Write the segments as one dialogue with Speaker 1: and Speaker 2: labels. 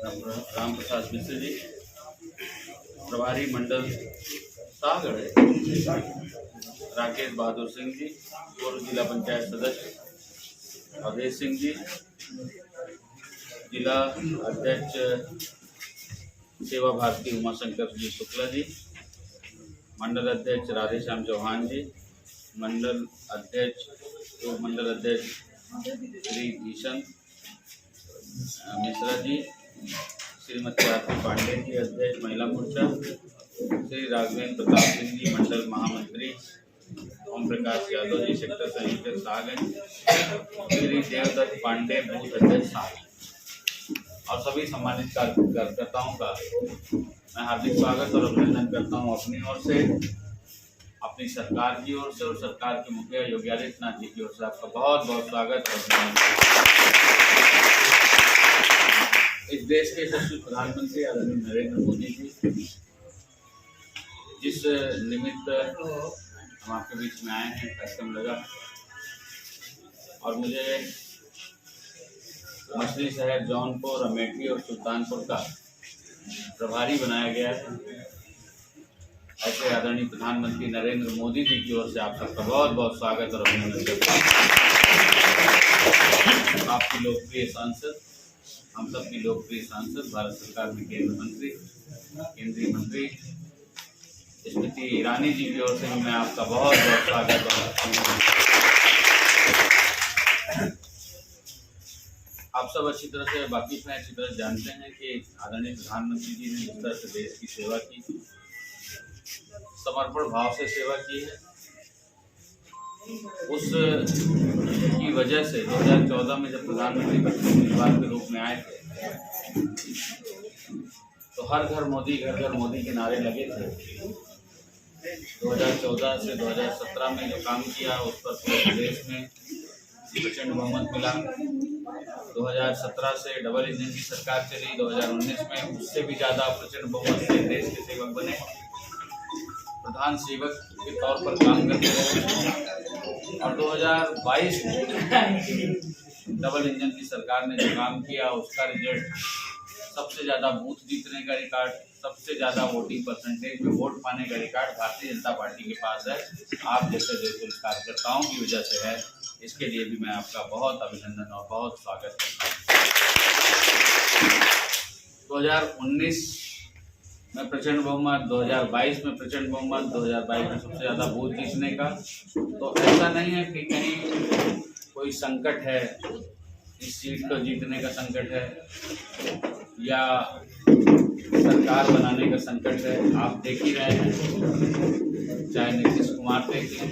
Speaker 1: राम प्रसाद मिश्र जी, प्रभारी मंडल सागर राकेश बहादुर सिंह जी, पूर्व जिला पंचायत सदस्य अवधेश सिंह जी, जिला अध्यक्ष सेवा भारती उमाशंकर जी शुक्ला जी, मंडल अध्यक्ष राधेश्याम चौहान जी, मंडल अध्यक्ष श्री भीषण मिश्रा जी, श्रीमती आरती पांडे जी, अध्यक्ष महिला मोर्चा, श्री राघवेंद्र प्रताप सिंह जी, मंडल महामंत्री, ओम प्रकाश यादव जी, सेक्टर संयोजक सागंज, श्री देवदत्त पांडे, बूथ अध्यक्ष सागंज और सभी सम्मानित कार्यकर्ताओं का मैं हार्दिक स्वागत और अभिनंदन करता हूं अपनी ओर से, अपनी सरकार की ओर से और सरकार के मुखिया योगी आदित्यनाथ जी की ओर से आपका बहुत बहुत स्वागत है। इस देश के यशस्वी प्रधानमंत्री आदरणीय नरेंद्र मोदी जी, जिस निमित्त हम आपके बीच में आए हैं, कार्यक्रम लगा और मुझे मछली शहर जौनपुर, अमेठी और सुल्तानपुर का प्रभारी बनाया गया है। ऐसे आदरणीय प्रधानमंत्री नरेंद्र मोदी जी की ओर से आप सबका बहुत बहुत स्वागत और अभिनंदन करता हूँ। आपकी लोकप्रिय सांसद, हम सबकी लोकप्रिय सांसद, भारत सरकार में केंद्रीय मंत्री स्मृति ईरानी जी की ओर से मैं आपका बहुत बहुत स्वागत और आप सब अच्छी तरह से वाकिफ हैं, अच्छी तरह जानते हैं कि आदरणीय प्रधानमंत्री जी ने जिस तरह से देश की सेवा की, समर्पण भाव से सेवा की है, उस की वजह से 2014 में जब प्रधानमंत्री उम्मीदवार के रूप में आए थे तो हर घर मोदी के नारे लगे थे। 2014 से 2017 में जो काम किया उस पर पूरे प्रदेश में प्रचंड बहुमत मिला। 2017 से डबल इंजन की सरकार चली, 2019 में उससे भी ज़्यादा प्रचंड बहुमत से देश के सेवक बने, प्रधान सेवक के तौर पर काम करते रहे और 2022 में डबल इंजन की सरकार ने जो काम किया उसका रिजल्ट सबसे ज़्यादा बूथ जीतने का रिकॉर्ड, सबसे ज़्यादा वोटिंग परसेंटेज में वोट पाने का रिकॉर्ड भारतीय जनता पार्टी के पास है। आप जैसे देशभक्त कार्यकर्ताओं की वजह से है। इसके लिए भी मैं आपका बहुत अभिनंदन और बहुत स्वागत करता हूँ। 2019 में प्रचंड बहुमत, 2022 में प्रचंड बहुमत, 2022 में सबसे ज़्यादा बूथ जीतने का। तो ऐसा नहीं है कि कहीं कोई संकट है, इस सीट को जीतने का संकट है या सरकार बनाने का संकट है। आप देख ही रहे हैं, चाहे नीतीश कुमार देख लें,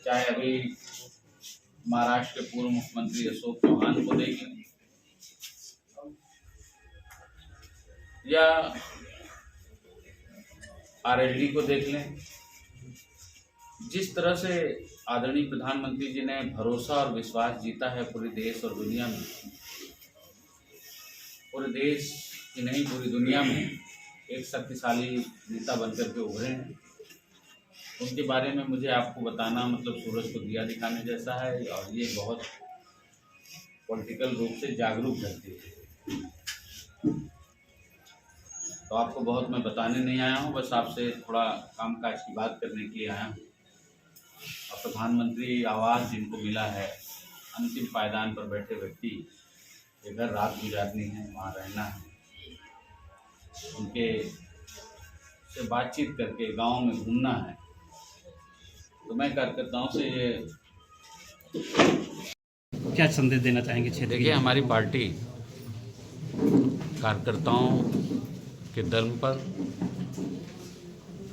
Speaker 1: चाहे अभी महाराष्ट्र के पूर्व मुख्यमंत्री अशोक चौहान को देख लें या आरएलडी को देख लें, जिस तरह से आदरणीय प्रधानमंत्री जी ने भरोसा और विश्वास जीता है पूरे देश और दुनिया में, पूरे देश की नहीं पूरी दुनिया में एक शक्तिशाली नेता बनकर के उभरे हैं। उनके बारे में मुझे आपको बताना मतलब सूरज को दिया दिखाने जैसा है और ये बहुत पॉलिटिकल रूप से जागरूक व्यक्ति है। तो आपको बहुत मैं बताने नहीं आया हूँ, बस आपसे थोड़ा कामकाज की बात करने के लिए आया हूँ। और प्रधानमंत्री आवास जिनको मिला है, अंतिम पायदान पर बैठे व्यक्ति, के घर रात गुजारनी है, वहाँ रहना है, उनके से बातचीत करके गाँव में घूमना है। तो मैं कार्यकर्ताओं से ये
Speaker 2: क्या संदेश देना चाहेंगे क्षेत्र?
Speaker 1: देखिए, हमारी पार्टी कार्यकर्ताओं के दम पर,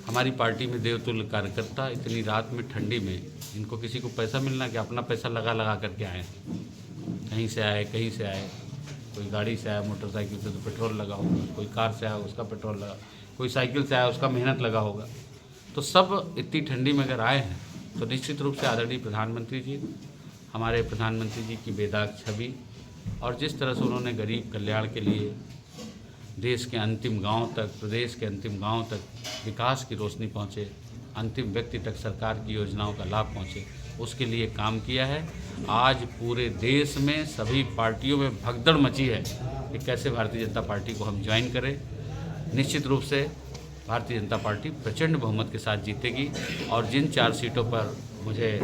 Speaker 1: हमारी पार्टी में देवतुल्य कार्यकर्ता, इतनी रात में ठंडी में इनको किसी को पैसा मिलना कि अपना पैसा लगा करके आए, कहीं से आए, कोई गाड़ी से आया, मोटरसाइकिल से तो पेट्रोल लगा होगा, कोई कार से आया उसका पेट्रोल लगा, कोई साइकिल से आया उसका मेहनत लगा होगा। तो सब इतनी ठंडी में अगर आए हैं तो निश्चित रूप से आदरणीय प्रधानमंत्री जी, हमारे प्रधानमंत्री जी की बेदाग छवि और जिस तरह से उन्होंने गरीब कल्याण के लिए देश के अंतिम गांव तक, प्रदेश के अंतिम गांव तक विकास की रोशनी पहुंचे, अंतिम व्यक्ति तक सरकार की योजनाओं का लाभ पहुंचे, उसके लिए काम किया है। आज पूरे देश में सभी पार्टियों में भगदड़ मची है कि कैसे भारतीय जनता पार्टी को हम ज्वाइन करें। निश्चित रूप से भारतीय जनता पार्टी प्रचंड बहुमत के साथ जीतेगी और जिन 4 सीटों पर मुझे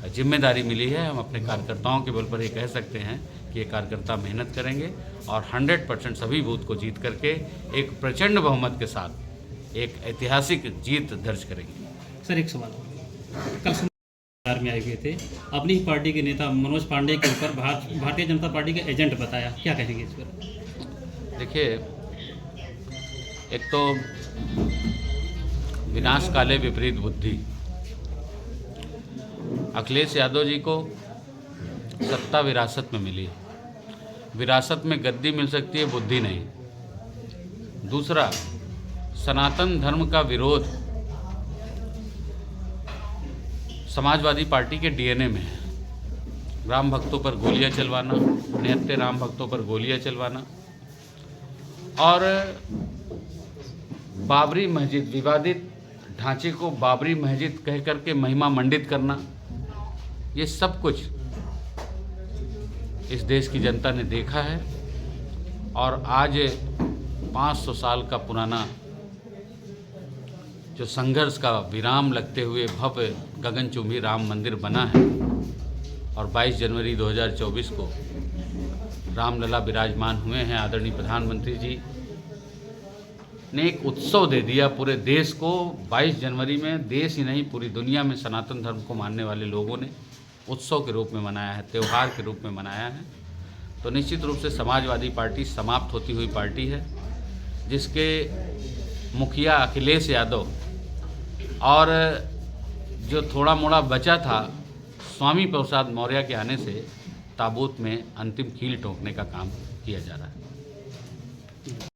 Speaker 1: जिम्मेदारी मिली है, हम अपने कार्यकर्ताओं के बल पर ही कह सकते हैं कि ये कार्यकर्ता मेहनत करेंगे और 100% सभी बूथ को जीत करके एक प्रचंड बहुमत के साथ एक ऐतिहासिक जीत दर्ज करेंगे।
Speaker 2: सर एक सवाल, कल सरकार में आए हुए थे, अपनी पार्टी के नेता मनोज पांडे के ऊपर भारतीय जनता पार्टी के एजेंट बताया, क्या कहेंगे इस पर?
Speaker 1: देखिए, एक तो विनाश काले विपरीत बुद्धि, अखिलेश यादव जी को सत्ता विरासत में मिली, विरासत में गद्दी मिल सकती है, बुद्धि नहीं। दूसरा, सनातन धर्म का विरोध समाजवादी पार्टी के डीएनए में है। राम भक्तों पर गोलियां चलवाना, निहत्थे राम भक्तों पर गोलियां चलवाना और बाबरी मस्जिद, विवादित ढांचे को बाबरी मस्जिद कह करके महिमा मंडित करना, ये सब कुछ इस देश की जनता ने देखा है। और आज 500 साल का पुराना जो संघर्ष का विराम लगते हुए भव्य गगनचुंबी राम मंदिर बना है और 22 जनवरी 2024 को रामलला विराजमान हुए हैं। आदरणीय प्रधानमंत्री जी ने एक उत्सव दे दिया पूरे देश को। 22 जनवरी में देश ही नहीं, पूरी दुनिया में सनातन धर्म को मानने वाले लोगों ने उत्सव के रूप में मनाया है, त्यौहार के रूप में मनाया है। तो निश्चित रूप से समाजवादी पार्टी समाप्त होती हुई पार्टी है, जिसके मुखिया अखिलेश यादव और जो थोड़ा मोड़ा बचा था स्वामी प्रसाद मौर्य के आने से ताबूत में अंतिम कील ठोकने का काम किया जा रहा है।